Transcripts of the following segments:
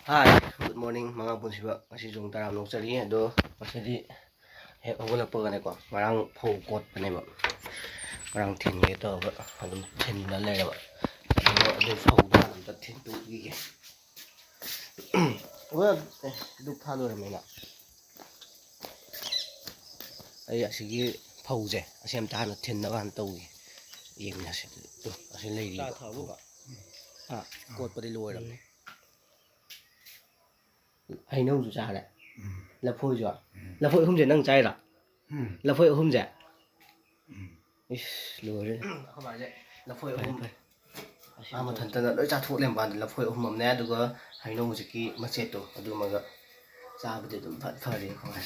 Hi, good morning mga bunsiba. Kasi yung taram ng sari do kasi di wala pa ganito ko. Parang focus pa na ba. Parang tin dito ba. Anong tin na lang ba. Ano focus na tin tu gi. Well, du phalo ra mena. Ay sige phause. Asem ta na tin na kan tau gi. Yem na se. Tu asin lai ri. Cột pa di lùi rồi. Hay nấu rồi sao đấy? Là phôi rồi. Là phôi không thể nâng chay rồi. Là phôi không thể. Lùi đấy. Không phải vậy. Là phôi không. Mà thần thần đỡ cha thuốc làm bàn là phôi không mầm nè được hay nấu rồi kia mà chết rồi. Được mà gỡ. Cha bây giờ cũng phật phật đi không phải.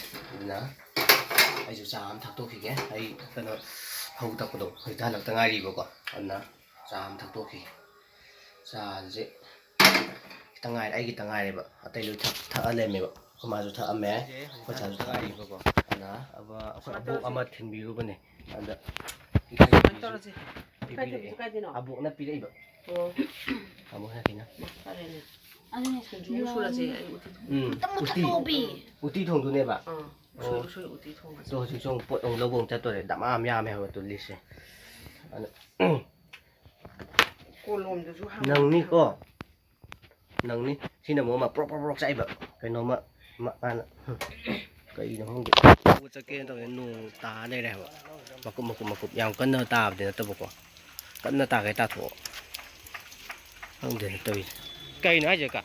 Đó. Ai dù cha ăn thắc tốt khi hay cái nó hầu tập đồ. Người ta làm tăng ai đi vào quả. Còn nó cha ăn thắc tốt khi. Cha dễ. Tăng ai ai cái tăng ai này bợ, tay lưỡi thợ lên mày bợ, không mà rồi thợ mẹ, có chả thợ ai bợ, đó, và abu amat thiên biru bên này, anh đó, abu nó pi đấy bợ, abu hay cái nào, uti thùng tu này bợ, tôi chỉ trong bột ông lâu bông cho tôi để đạm am ya mèo tôi lì xì, nâng ní co. Nâng ní xin là mà prop chạy vậy cái nó mà cái nó không được cho kia tao cái nụ tá đây này mà cũng yang cân nó ta thì nó tao bảo cân nó ta cái ta thổ không để tôi cây nữa gì cả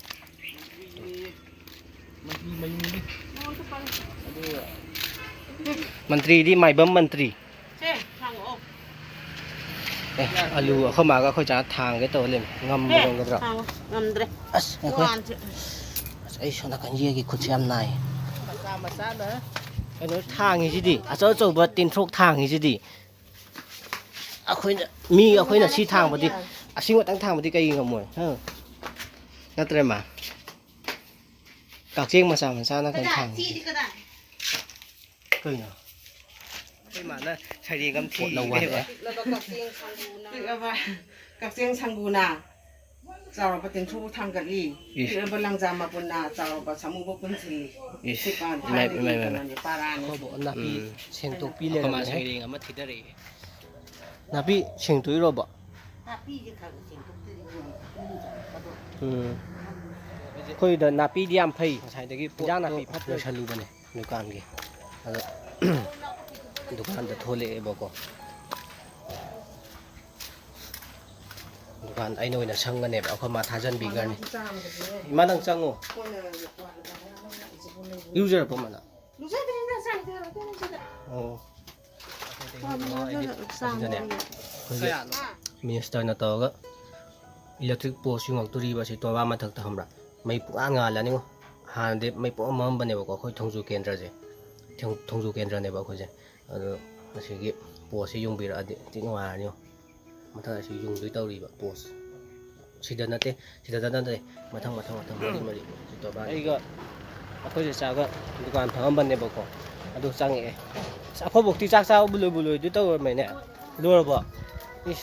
Mantri đi mày bấm Mantri alu không mà có trả thang cái tôi lên ngâm vào cái rồi ngâm đấy ấy sao nó cái gì cái cột xem này cái nó thang gì đi chỗ bớt tin thuốc thang gì đi khơi khơi là xi thang một đi xi ngọn tăng thang một đi cây ngầm mồi nó tệ mà cạc chiên mà sao nó cái thang cây nào cái mà nó xài gì ngâm thi lâu quá vậy các riêng sang bù na chào là tiền thu thang cái gì thì bên lăng già mà bún na chào là sắm mua bún gì thì còn mày có bộ napi xem tôi pi lên mà xài gì ngâm mất thịt đấy napi xem túi rồi bộ khơi đợt napi đi ăn phay xài được cái giá napi phát được sẵn luôn này người con kì दुकान तो थोले बको दुकान आई नोइना संगने बा खमा थाजन बिगरनी इमानंग चंगो user प मना minister न तोगा electric post Jung तुरी बा सि तोबा मथक त हमरा मै पुआ ngala ni हान दे मै पो मम बने बको खoi थोंजु केंद्र जे थोंजु केंद्र ने बा खोजे अदो असिगी पोस्ट से 용비라디 띵와니요 मथां असि 용도이 तौरिबा पोस्ट सिदा नते सिदा दादा데 मथां मरि मरि सितोबा 이거 अखोजे चागा दुकान फंगबने बको अदो चांगे अखोबोक्ति चाक चा बुलोय दु तौरमैने लोरबो इस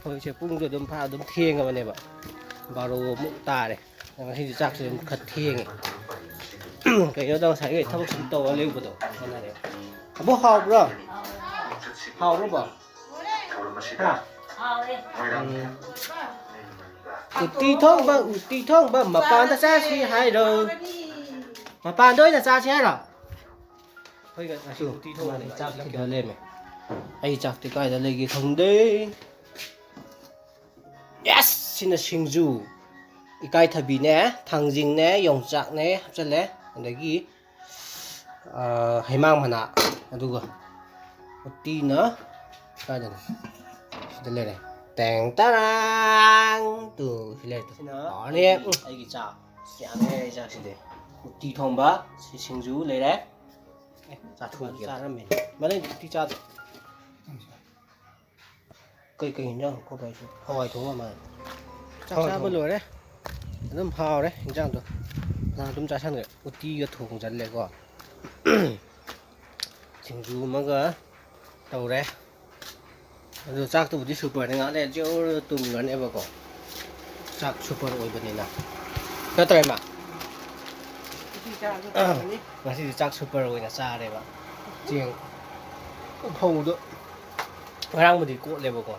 होइसे पुंगदो दum फा dum थेंगबनेबा 12 मुक तारे ngasi चाकसे dum खत थेंगे कहियो दं सागे थबक SIM तौवा लेबदो मनारे 뭐 하오브라 하오브라 우띠 통바 마판다 사시 하이로 마판도이나 사시 하이로 거기가 다시 우띠 통안에 짝이 더 내매 아이 짝이 까이다 내기 성대 예스 신나 싱주 이까이 타비네 탕징네 용짝네 합절래 내기 해망 하나 누가 어디나 까잖아 들래래 땡따랑 또 실례 또 아니 아이기 자 짱에 자시데 어디 통바 신주 레래 자 투기 사람이 말에 뒤자 cây cây nhá có bài hỏi thú mà chắc sao bây giờ đấy nó hào đấy hình dạng được là chúng ta sang rồi một tí cái thùng dẫn lại qua chỉnh dù mà cái tàu đấy rồi chắc tụi đi super này ngã đây chỗ tụm ngắn em vào cỏ chắc super ôi bên này nào cái trai mà ꯆꯥꯁꯨ ꯇꯧꯔꯅꯤ ꯉꯁꯤꯗꯤ ꯆꯥꯛ super ꯑꯣꯏꯅ ꯆꯥꯔꯦꯕ ꯆꯦꯡ ꯐꯧꯗꯣ ꯉꯔꯥꯡꯕꯨꯗꯤ ꯀꯣꯠꯂꯦꯕꯀꯣ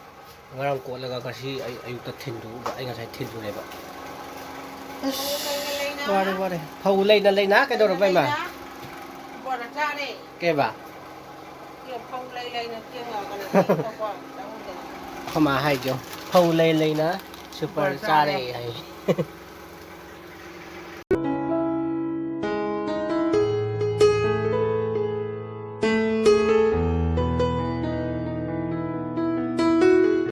ꯉꯔꯥꯡ ꯀꯣꯠꯂꯒ ꯉꯁꯤ ꯑꯌꯨꯛꯇ ꯊꯤꯟꯗꯨꯕ ꯑꯩ ꯉꯁꯥꯏ ꯊꯤꯜꯂꯨꯔꯦꯕ ꯑꯁ ꯋꯥꯔꯦ ꯐꯧ ꯂꯩꯅ ꯂꯩꯅ ꯀꯩꯗꯧꯔꯕ ꯏꯃꯥ ꯕꯣꯔꯥ ꯆꯥꯔꯦ ꯀꯩꯕ ꯐꯧ ꯂꯩꯅ ꯀꯩꯅꯣ ꯑꯩꯈꯣꯏ ꯃꯥ ꯍꯥꯏꯖꯣ ꯐꯧ ꯂꯩꯅ ꯁꯨꯄꯔ ꯆꯥꯔꯦ ꯍꯥꯏ